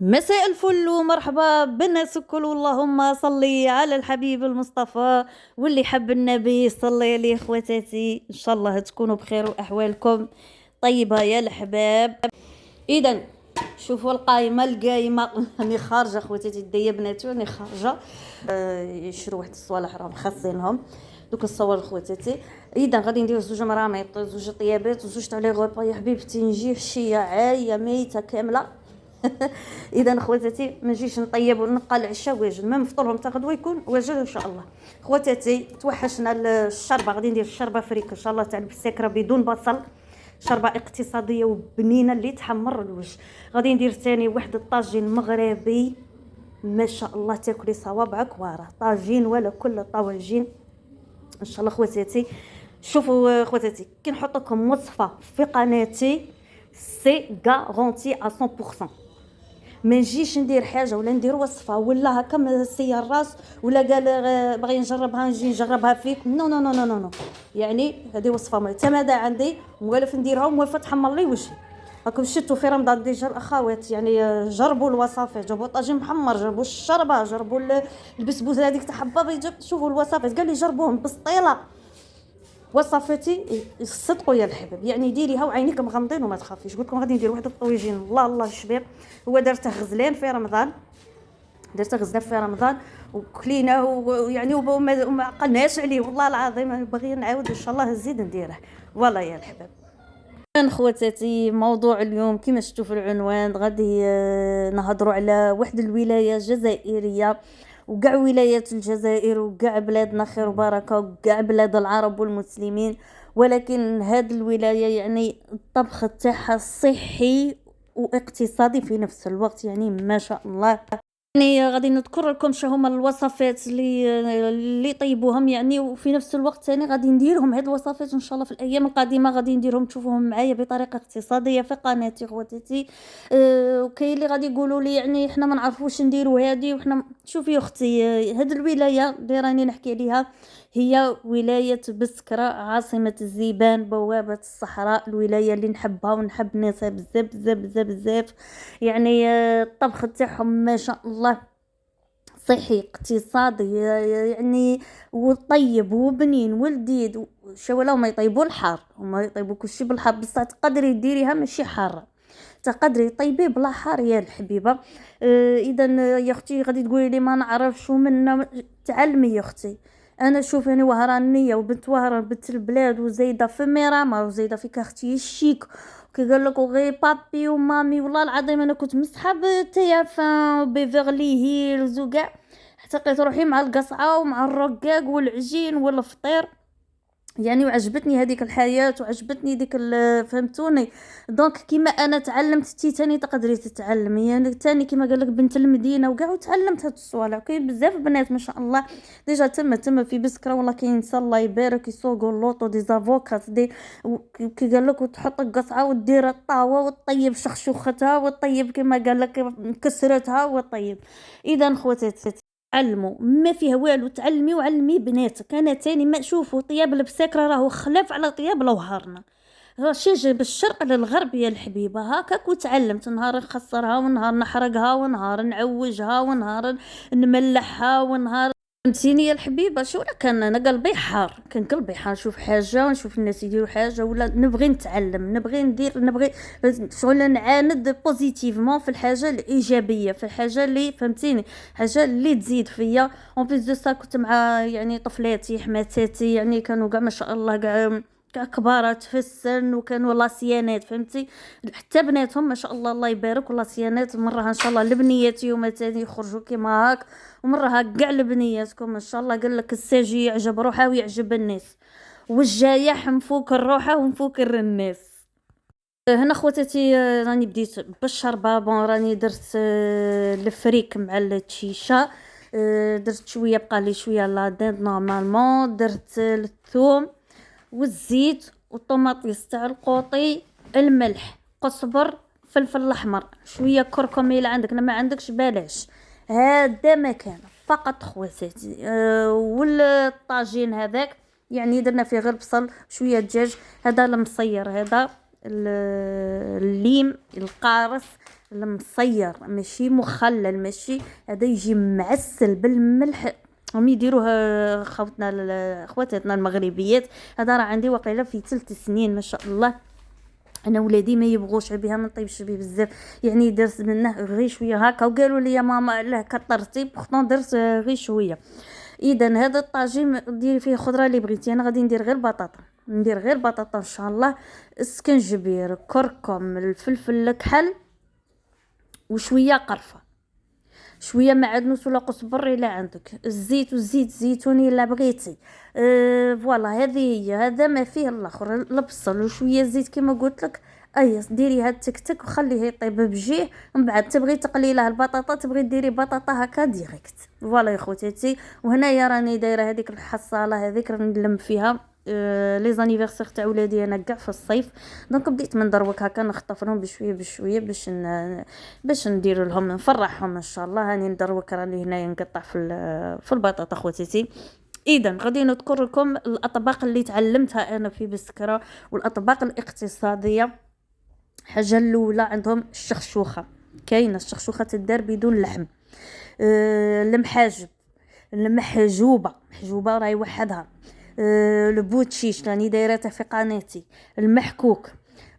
مساء الفل ومرحبا بالناس الكل، اللهم صلي على الحبيب المصطفى. واللي حب النبي صلي عليه. خواتاتي ان شاء الله تكونوا بخير واحوالكم طيبه يا الحباب. اذا شوفوا القايمه راني خارجه خواتاتي، ديا بناتي راني خارجه يشرو واحد الصوالح راهم خاصينهم دوك الصور خواتاتي. اذا غادي ندير زوج مراميط، زوج طيابات، وزوج تاع لي غوبا يا حبيبتي. نجي حشيه عايه ميته كامله. اذا خواتاتي ما نجيش نطيب ونبقى العشاء واجد، ما فطورهم تا غدوه يكون واجد ان شاء الله. خواتاتي توحشنا الشربه، غادي ندير الشربه فريك ان شاء الله تاع البسكره بدون بصل، شربه اقتصاديه وبنينه اللي تحمر الوجه. غادي ندير ثاني واحد الطاجين مغربي ما شاء الله تاكلي صوابعك وراه، طاجين ولا كل طواجين ان شاء الله. خواتاتي شوفوا خواتاتي، كي نحط لكم وصفه في قناتي سي غارونتي 100%. ما نجيش ندير حاجه ولا ندير وصفه ولا هكا مسيا الراس ولا قال باغي نجربها نجي نجربها فيك. نو نو نو نو نو، يعني هذه وصفه معتمده عندي، موالف نديرها وموالفه تحمر لي وجهي. راكم شفتوا في رمضان ديجا الاخوات يعني جربوا الوصفات، جربوا طاجين محمر، جربوا الشربه، جربوا البسبوسه هذيك تاع حبابه. شوفوا الوصفات قال لي جربوهم بسطيله. وصفتي صدقوا يا الحباب، يعني ديريها وعينيك مغمضين وما تخافيش. قلت لكم غادي ندير واحد الطويجين الله الله الشباب. هو درته غزلان في رمضان، درته غزلان في رمضان وكليناه ويعني وما عقلناش عليه والله العظيم. باغي نعاود ان شاء الله نزيد نديره والله يا الحباب. خواتاتي موضوع اليوم كما شفتوا في العنوان غادي نهضروا على واحد الولايه جزائريه، وكاع ولايات الجزائر وكاع بلادنا خير وبركه وكاع بلاد العرب والمسلمين. ولكن هذه الولايه يعني الطبخ تاعها صحي واقتصادي في نفس الوقت، يعني ما شاء الله. يعني غادي نذكر لكم شنو هما الوصفات اللي طيبوهم يعني، وفي نفس الوقت ثاني غادي نديرهم هاد الوصفات ان شاء الله في الايام القادمه. غادي نديرهم تشوفوهم معايا بطريقه اقتصاديه في قناتي خواتاتي. وكاين اللي غادي يقولوا لي يعني احنا ما نعرفوش نديروا هذه وحنا. شوفي يا اختي، هاد الولايه اللي راني نحكي عليها هي ولايه بسكره عاصمه الزيبان بوابه الصحراء، الولايه اللي نحبها ونحب ناسها بزاف بزاف بزاف بزاف. يعني الطبخ تاعهم ما شاء الله صحي اقتصادي يعني وطيب وبنين ولذيذ. شو ولا ما يطيبوا الحار، هما يطيبوا كلشي بالحار، بصح تقدري ديريها ماشي حاره، تقدري طيبيه بلا حار يا الحبيبه. اذا يا اختي غادي تقولي لي ما نعرفش ومنا تعلمي يا اختي. انا شوف انا وهرانيه وبنت وهران بنت البلاد وزايده في ميرامار وزايده في كارتي الشيك. كي قال لك غير بابي ومامي والله العظيم انا كنت مسحب تيافان بيفرلي هيلز وكاع، حتى لقيت روحي مع القصعه ومع الرقاق والعجين والفطير يعني. وعجبتني هذيك الحياه وعجبتني ديك فهمتوني. دونك كيما انا تعلمت تي تاني تقدري تتعلمي يعني تاني كيما قال لك بنت المدينه وكاع، وتعلمت هاد الصوالح. كاين بزاف بنات ما شاء الله ديجا تما في بسكره والله كاين الله يبارك يسوقوا اللوطو دي زافوكات دي. كي قال لك وتحط القصعه ودير الطاوه وطيب شخشوختها وطيب كيما قال لك كسرتها وطيب. اذا خواتاتي علموا ما فيها والو، تعلمي وعلمي بناتك. انا تاني ما شوفوا طياب البسكره راهو خلاف على طياب الوهرنا، راه شي بالشرق للغرب يا الحبيبه. هكاك وتعلمت نهار نخسرها ونهار نحرقها ونهار نعوجها ونهار نملحها ونهار فهمتيني يا الحبيبه. شو ولا كان انا قلبي حار، كان قلبي حار نشوف حاجه ونشوف الناس يديروا حاجه ولا نبغي نتعلم نبغي ندير نبغي شغل نعاند بوزيتيفمون في الحاجه الايجابيه، في الحاجه اللي فهمتيني، حاجه اللي تزيد فيا. اون بليس دو سا كنت مع يعني طفلاتي حماتاتي يعني كانوا كاع ما شاء الله كاع كبارات في السن وكانوا لاسيانات فهمتي، حتى بناتهم ما شاء الله الله يبارك والله سيانات. مرها ان شاء الله البنيات يوم تاني يخرجوا كيما هاك، ومرها كاع البنياتكم ان شاء الله. قال لك الساجي يعجب روحه ويعجب الناس، والجايح مفوكر روحه ومفوكر الناس. هنا خواتاتي راني بديت بالشربه. بون راني درت الفريك مع التشيشه، درت شويه بقى لي شويه لا ديند نورمالمون، درت الثوم والزيت والطوماطيس تاع القوطي، الملح، قزبر، فلفل الاحمر، شويه كركم الا عندك، ما عندكش بلاش. هذا مكان فقط خواتاتي. والطاجين هذاك يعني درنا فيه غير بصل شويه دجاج، هذا المصير، هذا الليم القارص، المصير ماشي مخلل، ماشي هذا يجي معسل بالملح. هم يديروه خواتاتنا المغربيات. هذا راه عندي وقيله في 3 سنين ما شاء الله. انا ولادي ما يبغوش بها، ما نطيبش به بزاف، يعني درت منه غير شويه هكا، وقالوا لي يا ماما لا كثرتي، بورتون درت غير شويه. اذا هذا الطاجين ديري فيه خضره اللي بغيتي. انا غادي ندير غير بطاطا، ندير غير بطاطا ان شاء الله، السكنجبير، كركم، الفلفل الكحل، وشويه قرفه، شويه معدنوس ولا قزبر الا عندك، الزيت والزيت زيتوني الا بغيتي. فوالا هذه هي، هذا ما فيه الاخر، البصل وشويه زيت كما قلت لك. اي ديري هاد التكتك وخليه يطيب بجيه. من بعد تبغي تقلي له البطاطا، تبغي ديري بطاطا هكا ديريكت. فوالا يا خوتاتي. وهنايا راني دايره هذيك الحصاله هذيك راني نلم فيها لي زانيفرسير تاع ولادي انا كاع في الصيف. دونك بديت من دروك هكا نخطفهم بشويه بشويه باش ندير لهم نفرحهم ان شاء الله. هاني ندروك راني هنايا نقطع في البطاطا خواتاتي. اذا غادي نذكر لكم الاطباق اللي تعلمتها انا في بسكره والاطباق الاقتصاديه. حاجه الاولى عندهم الشخشوخه، كاينه الشخشوخه تدار بدون لحم. المحاجب، محجوبه راهي وحدها. البوتشيش راني دايرتها في قناتي. المحكوك،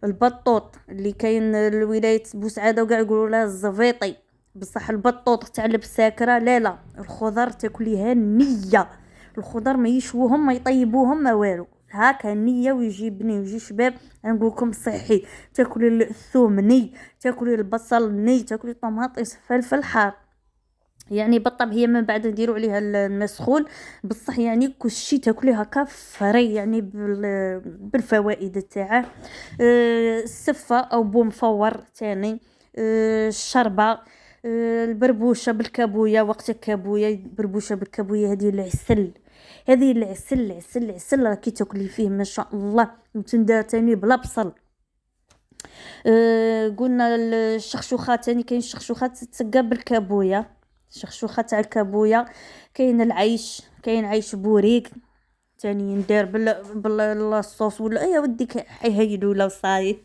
البطوط اللي كاين الولايه بوسعاده وكاع يقولوا لها الزفيطي، بصح البطوط تاع البساكره لا. الخضر تاكليها نيه، الخضر ما يشووهم ما يطيبوهم ما والو، هكا نيه ويجي بني ويجي شباب. نقول لكم صحي. تاكلي الثوم ني، تاكلي البصل ني، تاكلي الطماطيس فلفل حار. يعني بالطبع من بعد نديروا عليها المسخول، بصح يعني كلشي تاكليه هكا فري، يعني بالفوائد تاعه. السفه او بوم فور تاني. الشربه. البربوشه بالكابويه، وقت الكابويه بربوشه بالكابويه، هذه العسل، هذه العسل راكي تاكلي فيه ما شاء الله. وتندار تاني بلا بصل. قلنا الشخشوخات تاني، كاين الشخشوخات تتسقى بالكابويه، الشخشوخه تاع الكابويه. كاين العيش، كاين عيش بوريك تاني ندير بالصوص ولا يا وديك هيدو ولا صاي.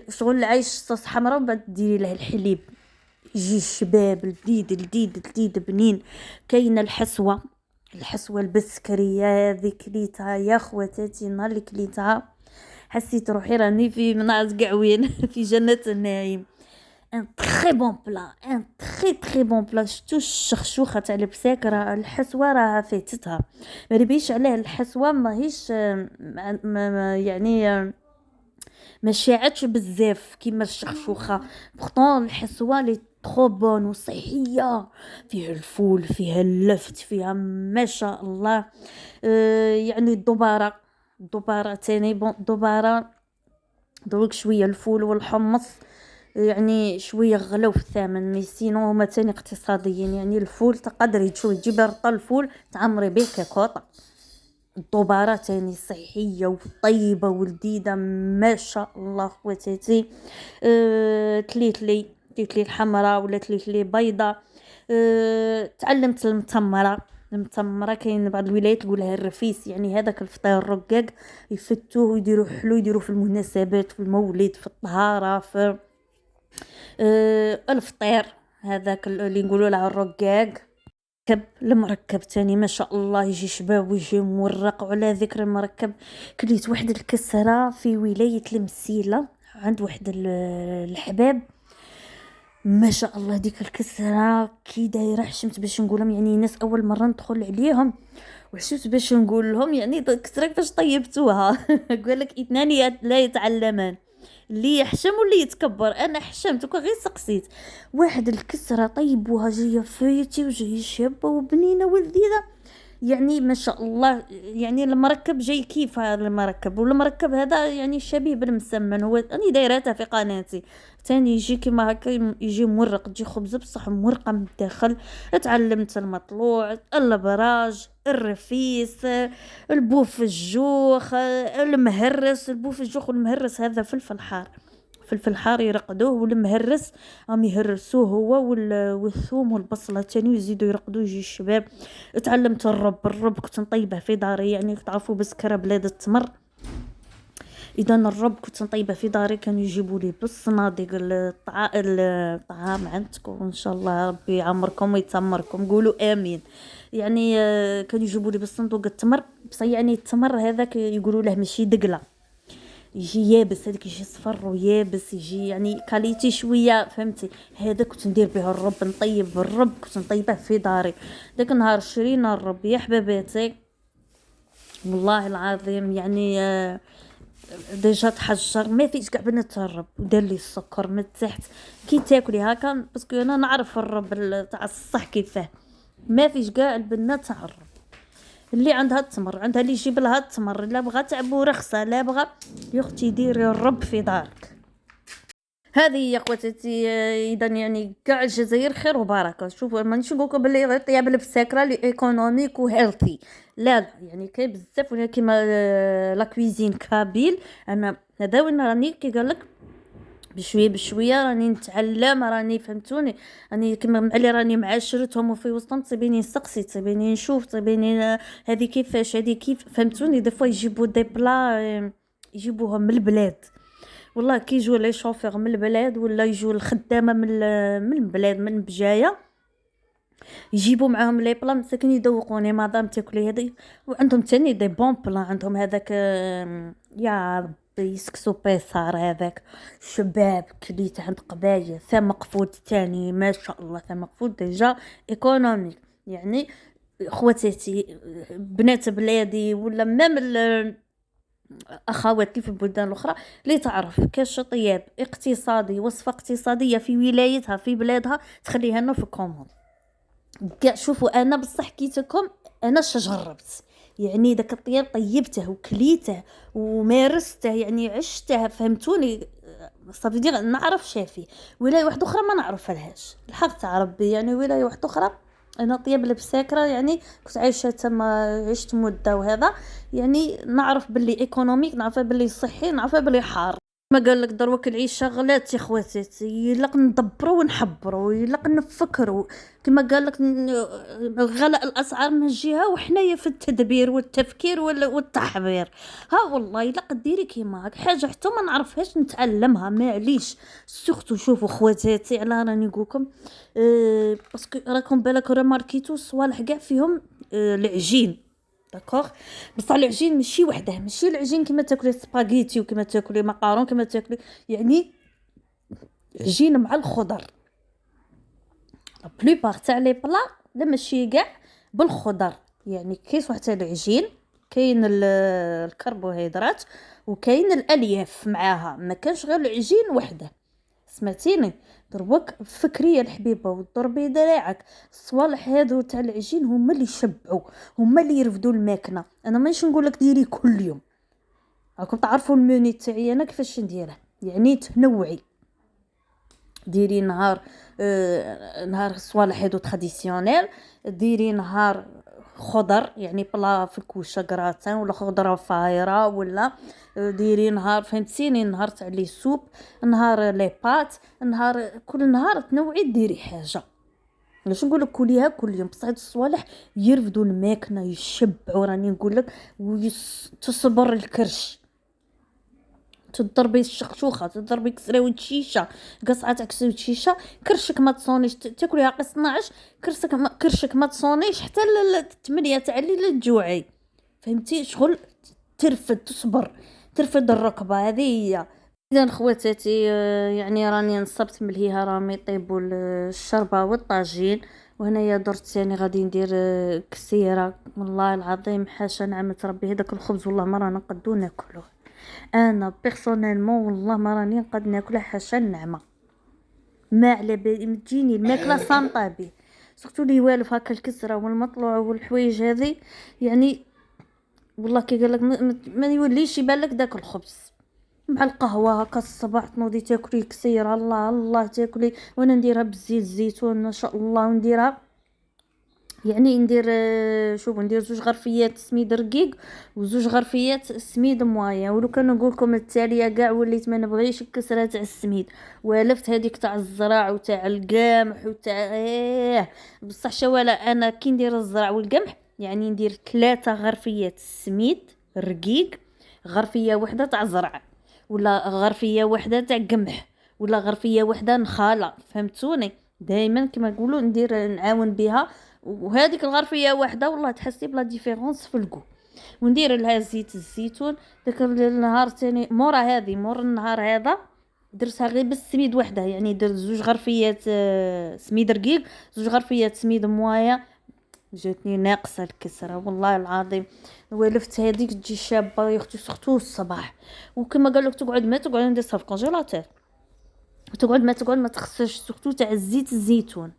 شغل العيش صوص حمراء وبعد ديري له الحليب يجي الشباب لذيذ بنين. كاين الحسوه، البسكريه هذه كليتها يا خواتاتي، نهار اللي كليتها حسيت روحي راني في منعز قعوين في جنة النعيم. ان تري بون بلا، ان تري بون بلا. شتو الشخشوخه تاع البساكره، الحسوه راها فاتتها. ما ربيش عليه الحسوه ماهيش يعني ما شاعتش بزاف كيما الشخشوخه. بورطون الحسوه لي ترو بون وصحيه، فيها الفول، فيها اللفت، فيها ما شاء الله. يعني الدباره تاني بون الدباره دروك شويه الفول والحمص يعني شويه غلو في الثمن، مي سينو هما تاني اقتصاديين. يعني الفول تقدري تجيب رطل الفول تعمري به كاكوطه. الدباره تاني صحيه وطيبه ولذيذه ما شاء الله خواتاتي. تليتلي الحمراء ولا تليتلي بيضه. تعلمت المتمره كاين بعض الولايات تقولها الرفيس، يعني هذاك الفطير الرقاق يفتوه ويديروه حلو، يديروه في المناسبات، في المولد، في الطهاره، في الفطير هذاك اللي نقولوا له الرقاق. المركب تاني ما شاء الله يجي شباب ويجي مورق. وعلى ذكر المركب، كليت واحد الكسره في ولايه المسيله عند واحد الحباب ما شاء الله. ديك الكسره كي دايره حشمت باش نقولهم، يعني ناس اول مره ندخل عليهم وحشمت باش نقول لهم يعني الكسره كيفاش طيبتوها. قال لك اثنان لا يتعلمان، اللي يحشم واللي يتكبر. انا حشمت غير سقسيت واحد الكسره طيبوها جايه فايتي وجايه شابه وبنينه ولذيذه، يعني ما شاء الله. يعني المركب جاي كيف هذا المركب، والمركب هذا يعني شبيه بالمسمن. هو اني دايرتها في قناتي تاني يجي كيما هكا، يجي مورق، تجي خبزه بصح مورقه من الداخل. تعلمت المطلوع، الابراج، الرفيس، البوفجوخ، المهرس. البوفجوخ والمهرس هذا فلفل حار يرقدوه، والمهرس راهم يهرسوه هو والثوم والبصله تاني يزيدوا يرقدوه يجي الشباب. تعلمت الرب كنت نطيبه في داري، يعني تعرفوا بسكره بلاد التمر. اذا الرب كنت نطيبه في داري كانوا يجيبوا لي بالصناديق الطعام عندكم، وان شاء الله ربي يعمركم ويتمركم، قولوا امين. يعني كانوا يجيبوا لي بالصندوق التمر، بصح يعني التمر هذاك يقولوا له ماشي دقله، يجي يابس، هذاك يجي صفر ويابس، يجي يعني كاليتي شويه، فهمتي؟ هذا كنت ندير به الرب، نطيب بالرب، كنت نطيبه في داري. داك النهار شرينا الرب يا حباباتي، والله العظيم يعني ديجا تحجر ما فيش كاع بنات الرب، ودار لي السكر من تحت كي تاكلي هكا، باسكو انا نعرف الرب تاع الصح كيفاه، ما فيش كاع البنات تاع الرب. اللي عندها التمر عندها، اللي يجيب لها التمر، لا بغى تعبو رخصه، لا بغى يا اختي ديري الرب في دارك. هذه هي خواتاتي. اذا يعني كاع الجزائر خير وبركه. شوفوا مانيش نقولكم بلي غير طياب البساكره لي ايكونوميك وهيلثي، لا لا، يعني كاين بزاف ولا كيما لا كويزين كابيل. انا هذا وين راني كي قال لك بشويه بشويه راني نتعلم، راني فهمتوني، راني كيما معلي راني معاشرتهم وفي وسطهم، تبيني نسقسي، تبيني نشوف، تبيني هذه كيفاش، هذه كيف، فهمتوني؟ دفوا يجيبوا دي بلا يجيبوهم من البلاد، والله كي يجوا لي شوفير من البلاد ولا يجوا الخدامه من البلاد من بجايه، يجيبوا معاهم لي بلا مساكن يذوقوني مادام تاكلي هذه. وعندهم تاني دي بون بلان، عندهم هذاك يا ربي يسكسو بيصار، هذاك شباب كليت عند قبايل ثم قفود تاني ما شاء الله، ثم قفود ديجا ايكونوميك. يعني خواتاتي بنات بلادي ولا مام اخواتي في البلدان الاخرى اللي تعرف كاش طياب اقتصادي، وصفه اقتصاديه في ولايتها في بلادها، تخليها لنا في كومون كاع. شوفوا انا بصح حكيتكم انا جربت، يعني داك الطياب طيبته وكليته ومارسته، يعني عشته، فهمتوني؟ صافي دير نعرف شافي. ولايه واحده اخرى ما نعرف لهاش الحق تاع ربي، يعني ولايه واحده اخرى انا طياب البساكره، يعني كنت عايشه تما، عشت مده وهذا، يعني نعرف باللي ايكونوميك، نعرف باللي صحي، نعرف باللي حار. ما قال لك دروك العيشه غلات يا خواتاتي، يلق ندبروا ونحبروا، يلق نفكروا، كما قال لك غلاء الاسعار من جهه، وحنايا في التدبير والتفكير والتحضير. ها والله يلق ديري كيما هاك حاجه حتى ما نعرفهاش نتعلمها، معليش. سورتو شوفوا خواتاتي، على راني نقولكم باسكو راكم بالك رماركيتو صوالح كاع فيهم العجين، داكوغ؟ بصح العجين ماشي وحده، ماشي العجين كيما تاكلي سباغيتي وكيما تاكلي مقارون كيما تاكلي، يعني عجين مع الخضر. بلوبار تاع لي بلا لا ماشي كاع بالخضر، يعني كاين حتى العجين، كاين الكربوهيدرات وكاين الالياف معاها، ما كانش غير العجين وحده. سمعتيني؟ دروك فكريه الحبيبه وضربي دراعك، الصوالح هادو تاع العجين هما اللي يشبعوا، هما اللي يرفدوا الماكله. انا ماشي نقول لك ديري كل يوم، راكم تعرفوا الموني تاعي انا كيفاش نديره، يعني تنوعي، ديري نهار نهار صوالح هادو تراديسيونيل، ديري نهار خضر يعني بلا في الكوشه كراتان ولا خضره فايره، ولا ديري نهار فهمتيني، نهار تاع لي سوب، نهار لي بات، نهار كل نهار تنوعي ديري حاجه. باش نقول لك كليها كل يوم، بصح هاد الصوالح يرفدوا الماكله، يشبعوا، راني نقول لك، وتصبر الكرش، تضربي الشخشوخه، تضربي كسراوي الشيشه، قصعه تاع كسراوي الشيشه، كرشك ما تصونيش تاكليها قص 12، كرشك ما تصونيش حتى 8 تاع الليل تجوعي، فهمتي؟ شغل ترفد، تصبر، ترفد الركبه، هذه هي. اذا خواتاتي يعني راني نصبت ملهيها، راهم يطيبوا الشربه والطاجين، وهنايا درت ثاني غادي ندير كسيره. والله العظيم حاشا نعمه ربي هذاك الخبز والله ما رانا نقدو ناكلوه، انا بيرسونيلمون والله ما راني نقد ناكلها حاشا النعمه، ما على بالي تجيني الماكله صامطه سورتو لي والف هكا الكسره والمطلوع والحوايج هذه، يعني والله كي قال لك ما يوليش يبان لك داك الخبز مع القهوه هكا الصباح تنوضي تاكلي كسيره، الله الله تاكلي. وانا نديرها بالزيت الزيتون ما شاء الله، ونديرها يعني ندير شوف ندير 2 غرفيات سميد رقيق و2 غرفيات سميد موايا. ولو كان نقول لكم التاليه كاع وليت ما نبغيش الكسره تاع السميد، والفت هذيك تاع الزرع وتاع القمح وتاع بصح شوالا انا كي ندير الزرع والقمح يعني ندير 3 غرفيات سميد رقيق غرفيه وحده تاع زرع، ولا غرفيه وحده تاع قمح، ولا غرفيه وحده نخاله، فهمتوني؟ دائما كما نقولوا ندير نعاون بها، وهذيك الغرفيه وحده والله تحسي بلا ديفيرونس في الكو. وندير لها زيت الزيتون. داك النهار الثاني مور النهار هذا درتها غير بالسميد وحده، يعني درت 2 غرفيات سميد رقيق، 2 غرفيات سميد موايا. جاتني ناقصه الكسره والله العظيم. ولفت هذيك تجي شابه يا اختي سختو الصباح. وكما قال لك تقعد ما تقعد نديرها في كونجيلاتور، وتقعد ما تخسرش سختو تاع الزيت الزيتون.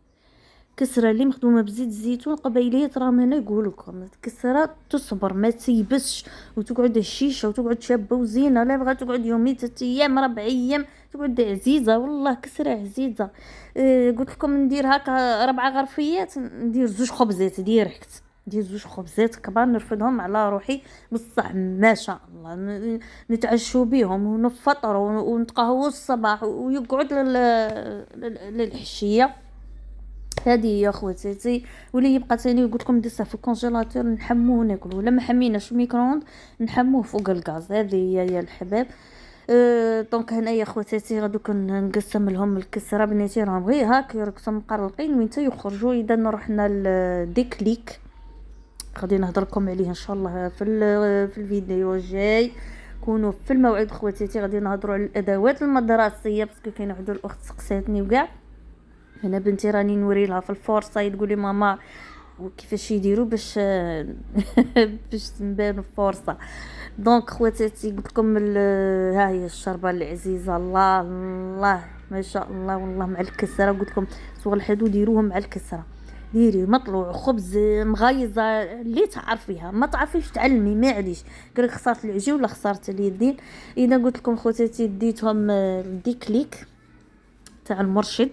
كسره اللي مخدومه بزيت الزيتون قبيليه راهم هنا يقول لكم كسره تصبر ما تيبسش، وتقعد هشيشه وتقعد شابه وزينه. لا بغات تقعد يومين 3 ايام 4 ايام تقعد عزيزه والله كسره عزيزه. قلت لكم ندير هكا 4 غرفيات، ندير 2 خبزات ديريكت، ندير 2 خبزات كبار نرفدهم على روحي بصح ما شاء الله نتعشوا بهم ونفطروا ونتقهووا الصباح ويقعد للحشيه. هذه يا خواتاتي. واللي يبقى ثاني قلت لكم نديرها في الكونجيلاتور نحموه وناكلوه، ولا ما حميناش في الميكرووند نحموه فوق الغاز. هذه هي يا الحباب. دونك هنايا خواتاتي غادي نقسم لهم الكسره بنيتي راهم غير هاك راكم مقرلقين وين يخرجوا. اذا رحنا لديكليك غادي نهضر لكم عليه ان شاء الله في الفيديو الجاي. كونوا في الموعد خواتاتي. غادي نهضروا على الادوات المدرسيه باسكو كاين واحد الاخت سقساتني وكاع. انا بنتي راني نوري لها في الفرصه تقول لي ماما وكيفاش يديروا باش باش نبانوا فرصه. دونك خواتاتي قلت لكم ها هي الشربه العزيزه الله الله ما شاء الله والله مع الكسره. قلت لكم صغار الحدو ديروهم مع الكسره، ديري مطلوع خبز مغايزه اللي تعرفيها، ما تعرفيش تعلمي ما عليش. قالك خسرت العجين ولا خسرت اليدين. اذا قلت لكم خواتاتي ديتهم ديكليك تاع المرشد،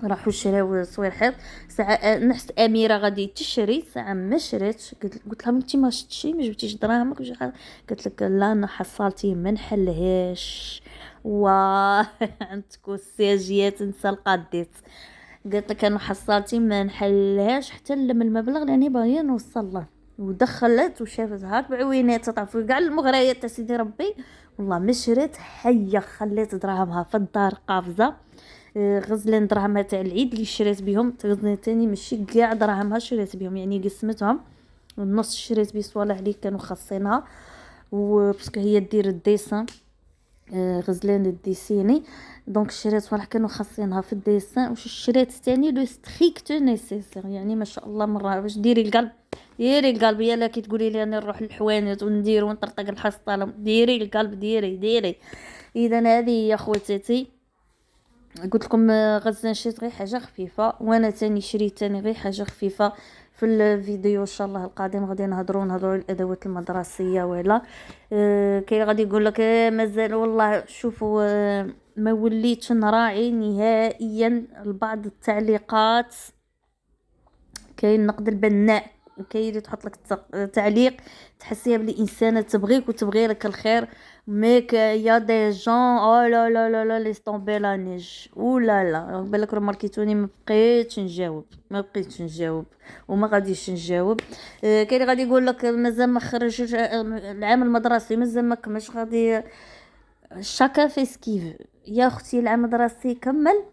راحوا شراو صويرحيط. ساعه نحس اميره غادي تشري، ساعه ما شريتش. قلت لها انت ما شتي ما جبتيش دراهمك قالت لك لا انا حصلتي ما نحلهاش. عندكم السياجيات نسى القاديت. قالت لك انا حصلتي ما نحلهاش حتى لما المبلغ لاني باغيه نوصل له. ودخلت وشافت هاك بعوينات تعرفوا كاع المغريات تاع سيدي ربي. والله ما شريت حيه، خليت دراهمها في الدار قافزه. غزلان دراهمها تاع العيد اللي شريت بهم غزلان تاني ماشي كاع دراهمها شريت بهم، يعني قسمتهم النص شريت بيه صوالح اللي كانوا خاصينها وباسكو هي دير الديسان. غزلان الديسيني دونك شريت صوالح كانوا خاصينها في الديسان. وش شريت تاني لو ستريكت نيسيسير، يعني ما شاء الله مره باش ديري القلب ديري القلب. يلا كي تقولي لي انا نروح للحوانت وندير ونطرطق الحصاله ديري القلب ديري. اذا هذه يا خواتاتي قلت لكم غزه شريت غير حاجه خفيفه، وانا تاني شريت تاني غير حاجه خفيفه. في الفيديو ان شاء الله القادم غادي نهضروا على الادوات المدرسيه. ولا كاين غادي يقول لك مازال والله شوفوا ما وليتش نراعي نهائيا بعض التعليقات. كاين نقد البناء، كاين اللي تحط لك تعليق تحسيها بلي انسانه تبغيك وتبغي لك الخير. ميك يا دي جون او لا لا لا لا لي طومبي لا نيج او لا لا بالك ماركيتوني ما بقيتش نجاوب وما غاديش نجاوب. كاين اللي غادي يقول لك مازال ما خرجش العام المدرسي، مازال ما كملش غادي شاكا في سكيف. يا اختي العام المدرسي كمل.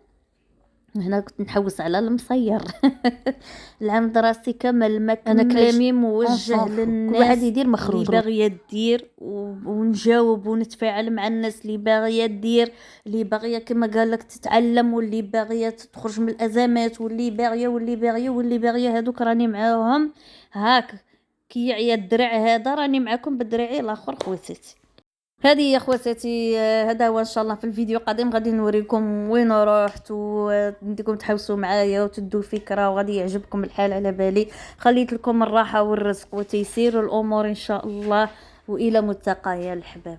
هنا كنت نحوس على المصير. العام الدراسي كامل ما انا كلامي موجه للناس كل واحد يدير مخروج اللي باغيه دير ونجاوب ونتفاعل مع الناس اللي باغيه دير، اللي باغيه كما قال لك تتعلم، واللي باغيه تخرج من الازمات، واللي باغيه هذوك راني معاهم. هاك كي يعيا الدرع هذا راني معاكم بالدرعي الاخر خواتاتي. هذه يا خواتاتي هذا هو ان شاء الله. في الفيديو القادم غادي نوريكم وين رحت ونديكم تحوسوا معايا وتدوا فكره وغادي يعجبكم الحال على بالي. خليت لكم الراحه والرزق وتيسير الامور ان شاء الله، والى ملتقى يا الحباب.